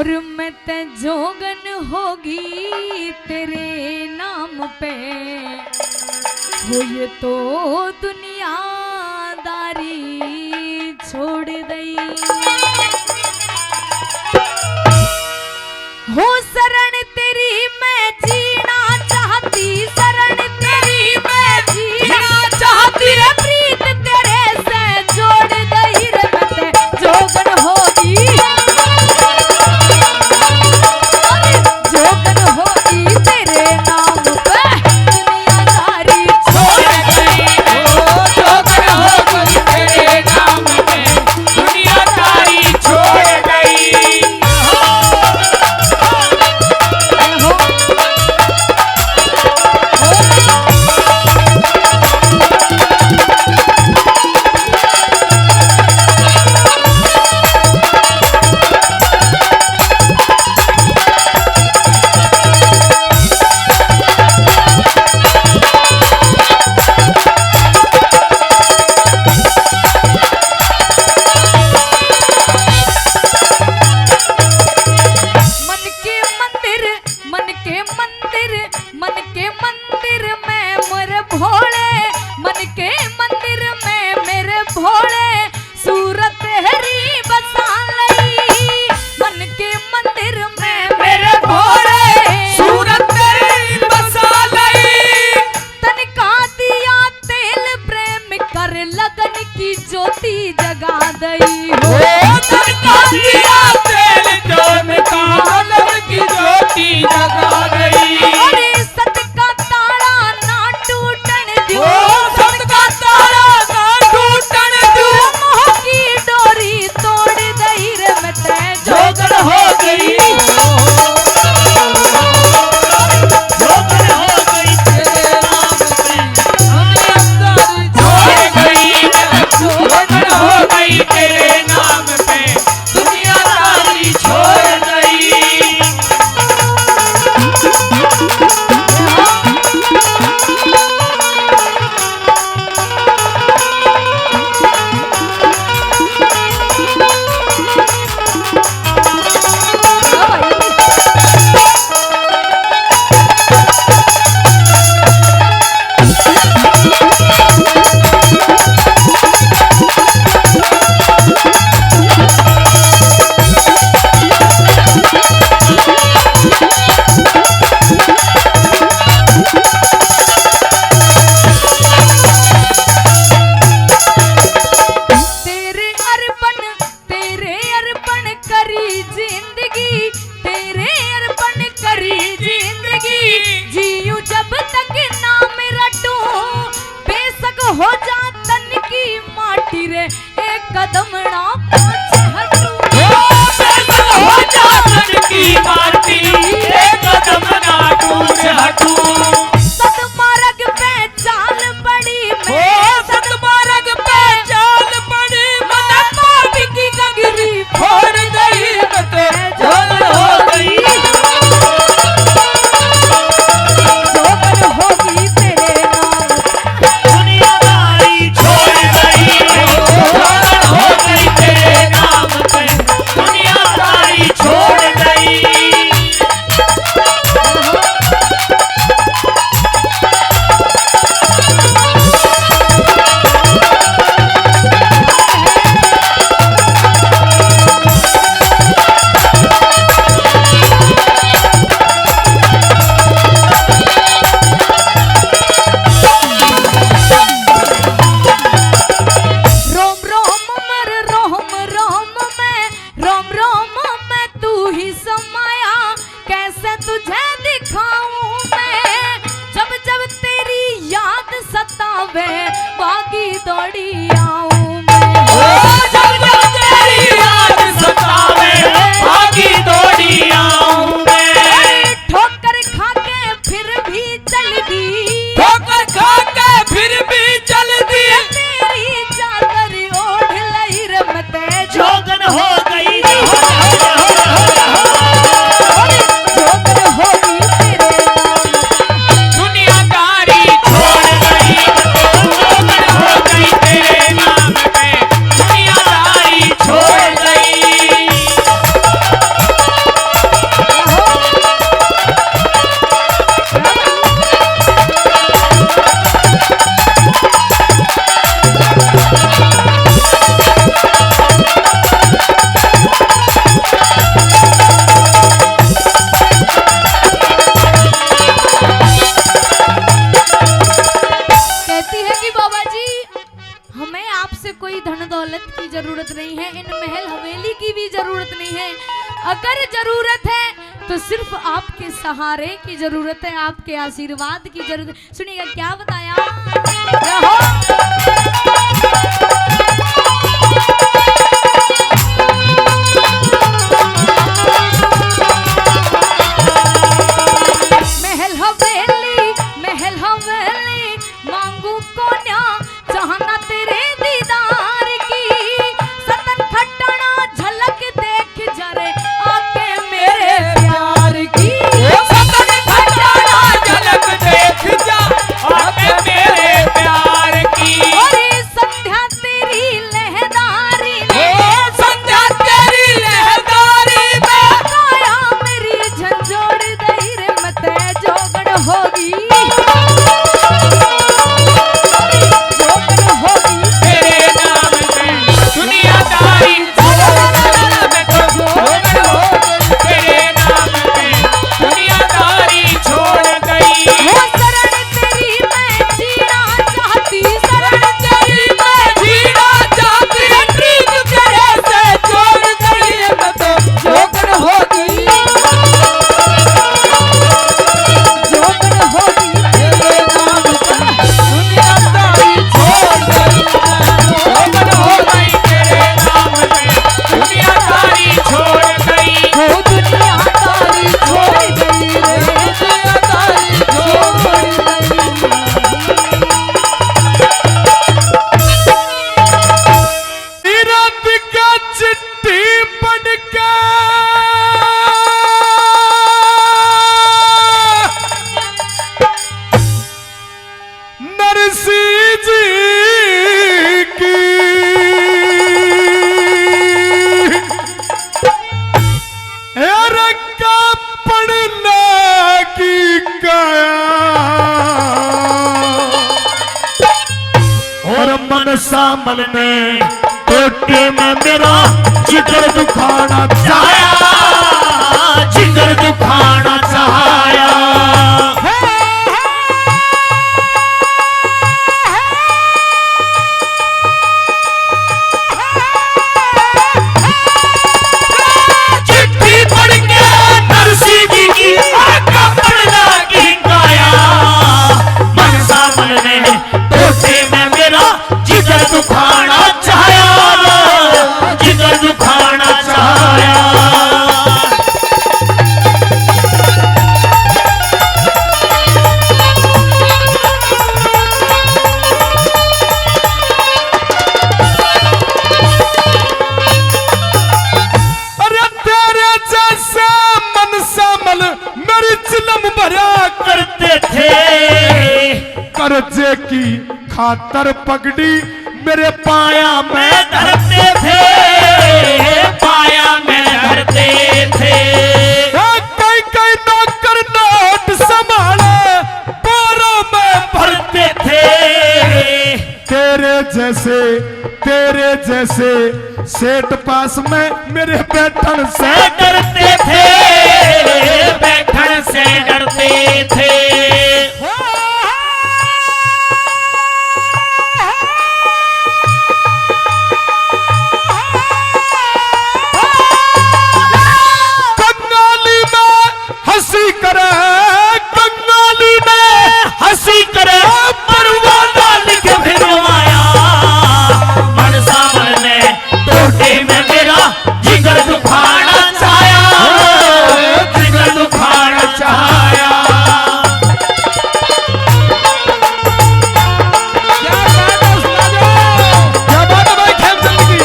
और मैं ते जोगन होगी तेरे नाम पे, हो ये तो दुनियादारी छोड़ दई। हो शरण तेरी मैं जीना चाहती, शरण तेरी मैं जीना चाहती रे, प्रीत तेरे से जोड़ दई रे, मैं ते जोगन होगी, जोगन होगी तेरे नाम पे, दुनियादारी छोड़ दई। जोगन होगी तेरे नाम पे, दुनियादारी छोड़ गई। दुनियादारी छोड़ गई, अगर जरूरत है तो सिर्फ आपके सहारे की जरूरत है, आपके आशीर्वाद की जरूरत है। सुनिएगा क्या बताया। महल हवेली मांगू कोन्या चाहना तेरे दीदार की, सतन खट्टना झलक देख जरे आके मेरे प्यार की। सतन खट्टना झलक देख जा आके मेरे प्यार की। और संध्या तेरी लहदारी संध्या तेरी लहदारी में काया मेरी झंझोड़ दई रे मत जोगड़ होगी। तेरे नाम पे दुनियादारी तेरे नाम पे दुनियादारी छोड़ गई। वो शरण तेरी मैं जीना चाहती, शरण तेरी मैं जीना चाहती प्रीत तेरे से जोड़ गई। मैं तो जोगड़ होगी, जोगड़ होगी। तेरे नाम पे दुनियादारी छोड़ गई। जोगड़ हो गई तेरे नाम पे दुनियादारी छोड़ गई। वो दुनियादारी छोड़ गई रे, दुनियादारी छोड़ तीरथ का चिट्ठी पढ़ के नरसी जी की रक्का पढ़ना की काया और मन सामल में टोटे में मेरा जिगर दुखाना चाहा, जिगर दुखाना चाहा। चिट्ठी पढ़ के नरसी जी की आका पढ़ना की काया, मन सामल में टोटे में मेरा जिगर दुखाना चाहा, जिगर दुखाना चाहा। अरे तेरे जैसे मन सामल मेरी चिलम भरा करते थे, कर्जे की खातर पगड़ी मेरे पाया में धरते थे, पाया में धरते थे। कई कई नौकर नोट संभाले बोरों में भरते थे। तेरे जैसे सेठ पास में मेरे बैठन से डरते थे, बैठन से डरते थे। कंगाली में हंसी करे, कंगाली में हंसी करे परवाना लिख भिजवाया, मन सामल में टोटे में मेरा जिगर दुखाना चाहा, जिगर दुखाना चाहा। क्या बात है भाई खेमचंद की।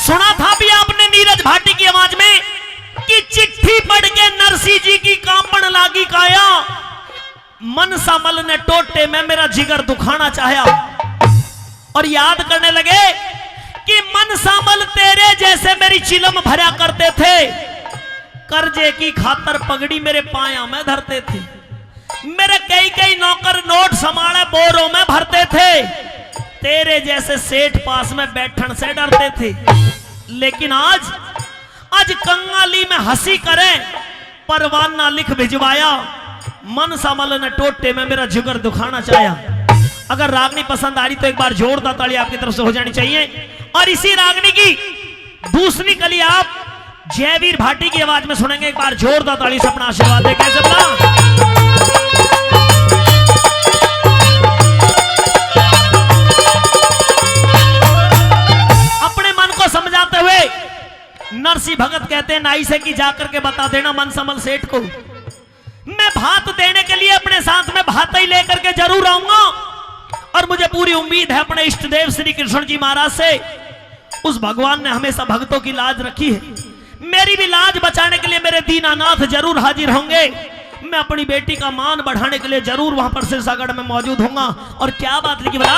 सुना था भी आपने नीरज भाटी की आवाज में कि चिट्ठी पढ़ के नरसी जी की कांपण लागी काया, मन सामल ने टोटे में मेरा जिगर दुखाना चाहा। और याद करने लगे कि मन सामल तेरे जैसे मेरी चिलम भरा करते थे, कर्जे की खातर पगड़ी मेरे पाया में धरते थे, मेरे कई कई नौकर नोट संभाले बोरों में भरते थे, तेरे जैसे सेठ पास में बैठन से डरते थे। लेकिन आज कंगाली में हंसी करे परवाना लिख भिजवाया, मन समल ने टोटे में मेरा जिगर दुखाना चाहा। अगर रागनी पसंद आ रही तो एक बार जोरदार ताली आपकी तरफ से हो जानी चाहिए। और इसी रागनी की दूसरी कली आप जयवीर भाटी की आवाज में सुनेंगे। एक बार जोरदार ताली से अपना आशीर्वाद दे। कैसे बना समझाते हुए नरसी भगत कहते हैं नाई से कि जाकर के बता देना मनसमल सेठ को, मैं भात देने के लिए अपने साथ में भात ही लेकर के जरूर आऊंगा। और मुझे पूरी उम्मीद है अपने इष्ट देव श्री कृष्ण जी महाराज से, उस भगवान ने हमेशा भक्तों की लाज रखी है, मेरी भी लाज बचाने के लिए मेरे दीनानाथ जरूर हाजिर होंगे। मैं अपनी बेटी का मान बढ़ाने के लिए जरूर वहां पर सिरसागढ़ में मौजूद होऊंगा। और क्या बात लिखी बता,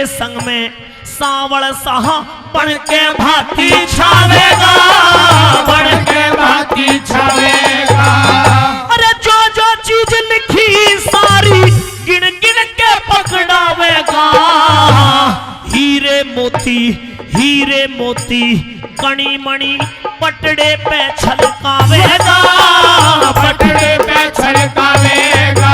संग में सावड़ साहा बन के भाती छावेगा, बन के भाती छावेगा। अरे जो जो चीज लिखी सारी गिन गिन के पकड़ावेगा। हीरे मोती कणी मणि पटड़े पे छलकावेगा, पटड़े पे छलकावेगा।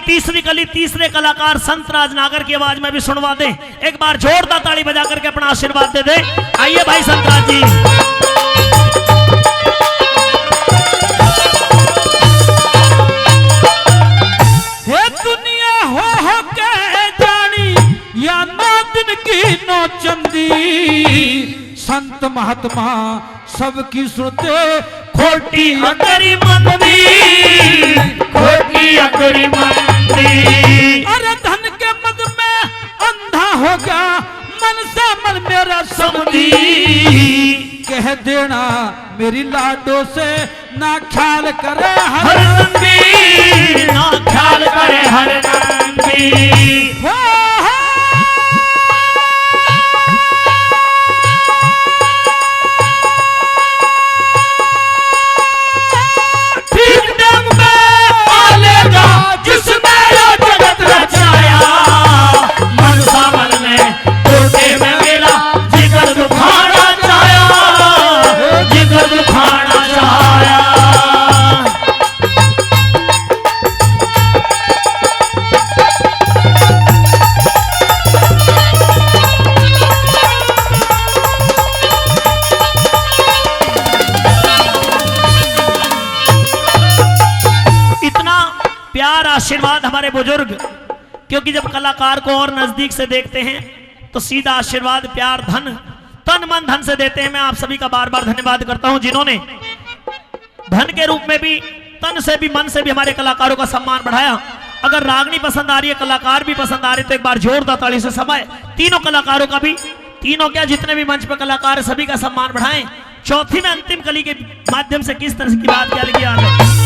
तीसरी कली तीसरे कलाकार संत राजनागर की आवाज में भी सुनवा दें। एक बार जोरदार ताली बजा करके अपना आशीर्वाद दे दे। आइए भाई संतराज जी। हे दुनिया हो के जानी या नौ दिन की नौ चंदी, संत महात्मा सबकी सुनते खोटी अकरी मंदी, खोटी अकरी मंदी। अरे धन के मद में अंधा होगा मन से मन मेरा समझी, कह देना मेरी लाडो से ना ख्याल करे हर नंदी, ना ख्याल करे हर नंदी। आशीर्वाद हमारे बुजुर्ग, क्योंकि जब कलाकार को और नजदीक से देखते हैं तो सीधा आशीर्वाद प्यार धन तन मन धन से देते हैं। मैं आप सभी का बार बार धन्यवाद करता हूं जिन्होंने धन के रूप में भी तन से भी मन से भी हमारे कलाकारों का सम्मान बढ़ाया। अगर रागनी पसंद आ रही है, कलाकार भी पसंद आ रहे तो एक बार जोरदार ताली से समय तीनों कलाकारों का भी, तीनों क्या जितने भी मंच पर कलाकार सभी का सम्मान बढ़ाएं। चौथी में अंतिम कली के माध्यम से किस तरह की बात क्या लिखी आ रही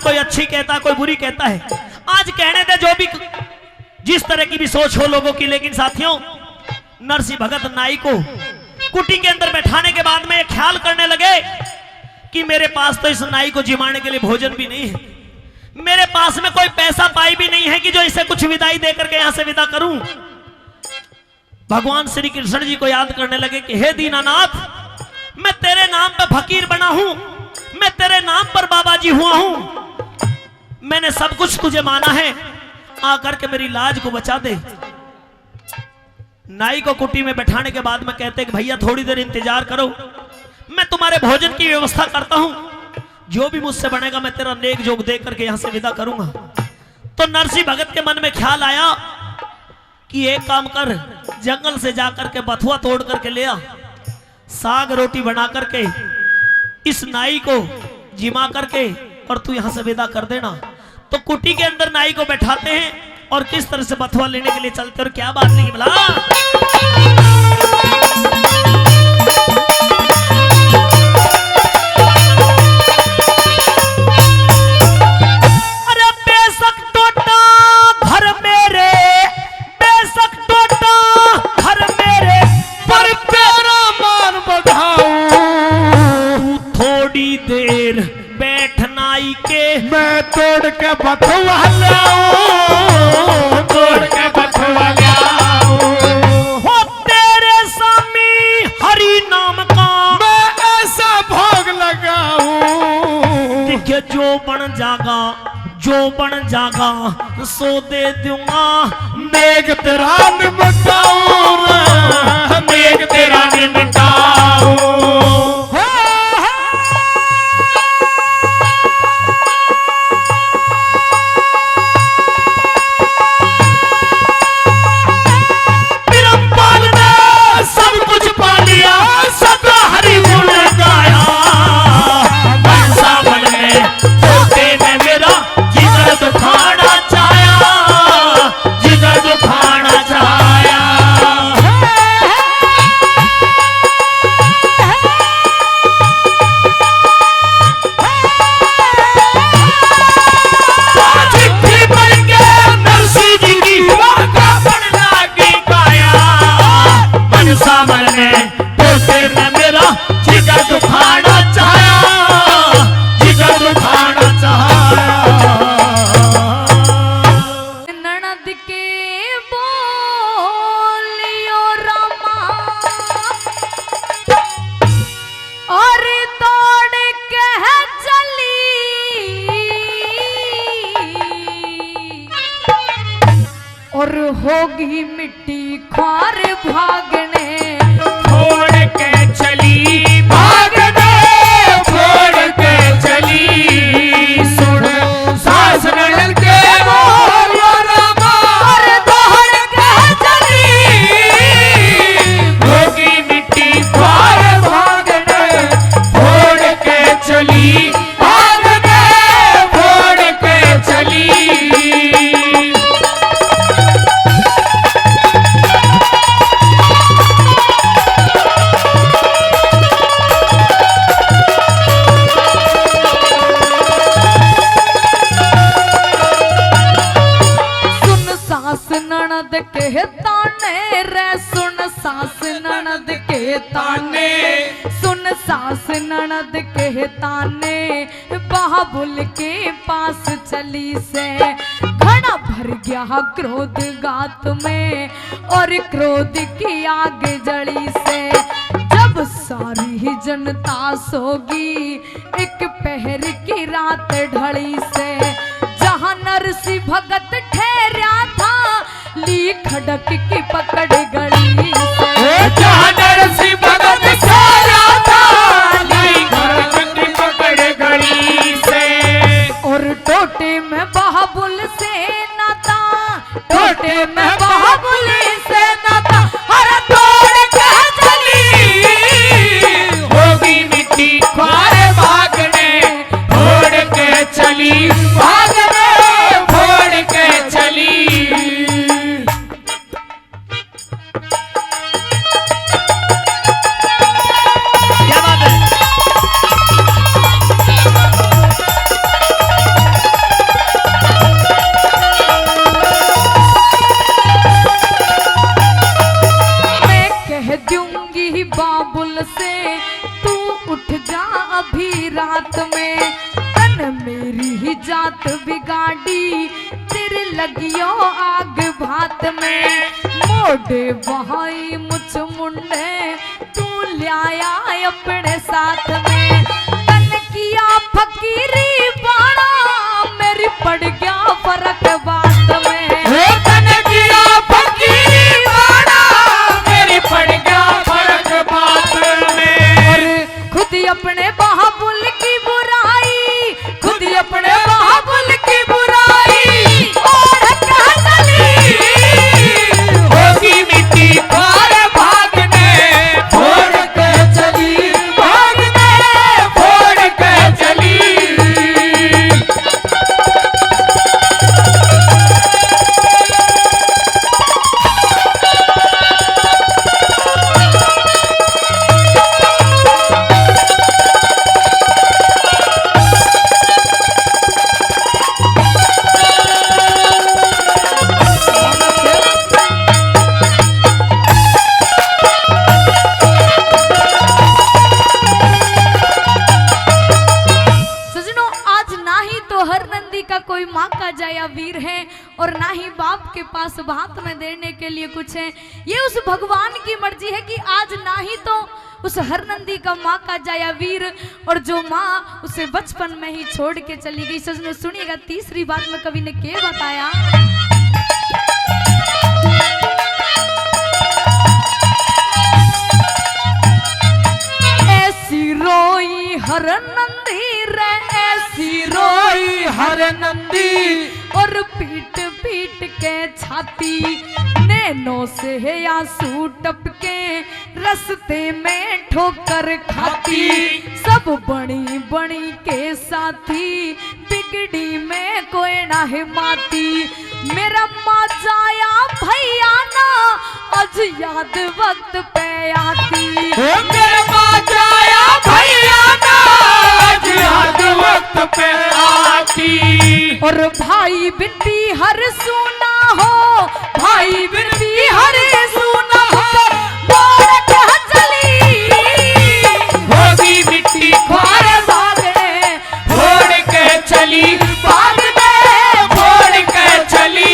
कोई अच्छी कहता कोई बुरी कहता है। आज कहने दे जो भी जिस तरह की भी सोच हो लोगों की, लेकिन साथियों नरसिंह भगत नाई को कुटी के अंदर बैठाने के बाद में ख्याल करने लगे कि मेरे पास तो इस नाई को जिमाने के लिए भोजन भी नहीं है, मेरे पास में कोई पैसा पाई भी नहीं है कि जो इसे कुछ विदाई देकर के यहां से विदा करूं। भगवान श्री कृष्ण जी को याद करने लगे कि हे दीनानाथ, मैं तेरे नाम पर फकीर बना हूं, मैं तेरे नाम पर बाबा जी हुआ हूं, मैंने सब कुछ तुझे माना है, आकर के मेरी लाज को बचा दे। नाई को कुटी में बैठाने के बाद में कहते कि भैया थोड़ी देर इंतजार करो, मैं तुम्हारे भोजन की व्यवस्था करता हूं, जो भी मुझसे बनेगा मैं तेरा नेक जोग दे करके यहां से विदा करूंगा। तो नरसिंह भगत के मन में ख्याल आया कि एक काम कर, जंगल से जाकर के बथुआ तोड़ करके ले आ, साग रोटी बना करके इस नाई को जिमा करके और तू यहां से विदा कर देना। तो कुटी के अंदर नाई को बैठाते हैं और किस तरह से बथुआ लेने के लिए चलते और क्या बात नहीं बोला। अरे बेशक टोटा घर मेरे, बेशक टोटा घर मेरे, पर तेरा मान बढ़ाऊं, तू थोड़ी देर बैठ नाई के, मैं तोड़ के बथुआ लाऊं, तोड़ के बथुआ लाऊं। हो तेरे सामी हरि नाम का मैं ऐसा भोग लगाऊं, देखिए जो बन जागा, जो बन जागा सो दे दूंगा, नेक तेरा निमटाऊं, नेक तेरा निमटाऊं। सब कुछ पा लिया, सब हरि गुण गाया, बंसा मन में तोते में मेरा जिगर दुखाना चाया, जिगर दुखाना चाया। चिट्ठी पढ़ के नरसिंह जी की वाका पढ़ना की काया, मनसा मन में तोते में मेरा जिगर दुखाना चाया, जिगर दुखाना चाया। ननद के बोलियो रमा और दौड़ के चली, और होगी मिट्टी ख्वार भागने, छोड़ के चली भागने, छोड़ के चली, सुन सास ननद के बोलो रमा, और दौड़ के चली, होगी मिट्टी ख्वार भागने, छोड़ के चली भागने, छोड़ के चली। सुन सास ननद के ताने रे, सुन सास ननद के ताने, सुन सास ननद के ताने, बाबुल के पास चली से घड़ा भर गया क्रोध गात में, और क्रोध की आग जड़ी से जब सारी ही जनता सोगी, एक पहर की रात ढली से, जहां नरसिंह भगत ठहरा था, ली खड़क की पकड़ गली से, जहाँ नरसिंह भगत ठहरा था, ली खड़क की पकड़ गली से, और टोटे में बाबुल से नाता, टोटे में बाबुल से नाता, हर तोड़ के चली, होगी मिट्टी ख्वार भागने, छोड़ के चली भागने, छोड़ के चली। क्या बात है। लगियो आग भात में मोढ़े बहाई मुझ मुंडे तू लिया अपने साथ में तन किया फकीरी बाड़ा मेरी पड़ गया फर्क बात में तन किया फकीरी बाड़ा मेरी पड़ गया फर्क बात में और खुद ही अपने बाहुल की बुराई खुद ही अपने बाहुल की बुराई और क्या चली होगी मिट्टी पर भागने फोड़ के चली भागने फोड़ के चली सजनों, आज ना ही तो हर नंदी का कोई माँ का जाया वीर है और ना ही बाप के पास भात में देने के लिए कुछ है। ये उस भगवान की मर्जी है कि आज ना ही तो उस हर नंदी का माँ का जाया वीर और जो माँ उसे बचपन में ही छोड़ के चली गई। सजनों सुनिएगा, तीसरी बात में कवि ने क्या बताया। ऐसी रोई हर नंदी रे ऐसी रोई हर नंदी और पीट पीट के छाती नैनों से है आंसू टपके रास्ते में ठोकर खाती सब बड़ी बड़ी के साथी बिगड़ी में कोई ना है माती मेरा माँ जाया भैया ना आज याद वक्त पे आती मेरे माँ जाया भैया ना आज याद वक्त पे आती और भाई बिनती हर सुना हो भाई बिनती हर सुना हो बोल कह चली होगी मिट्टी और भागे फोड़ के चली बाद में फोड़ के चली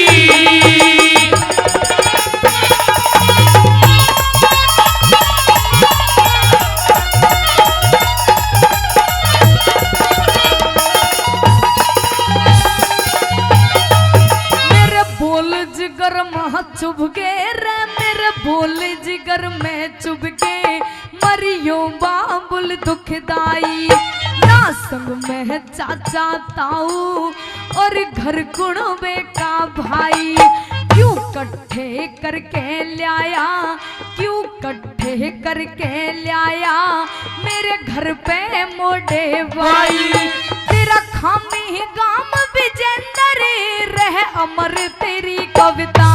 मेरे बोल जिगर में चुभ के रे मेरे बोल जिगर में चुभ के मरियो बाबुल दुखदाई ना संग में चाचा ताऊ और घर कुणबे का भाई क्यों कट्ठे करके लाया क्यों कट्ठे करके लाया मेरे घर पे मोड़े भाई तेरा खामी गाम विजेंद्र रह अमर तेरी कविता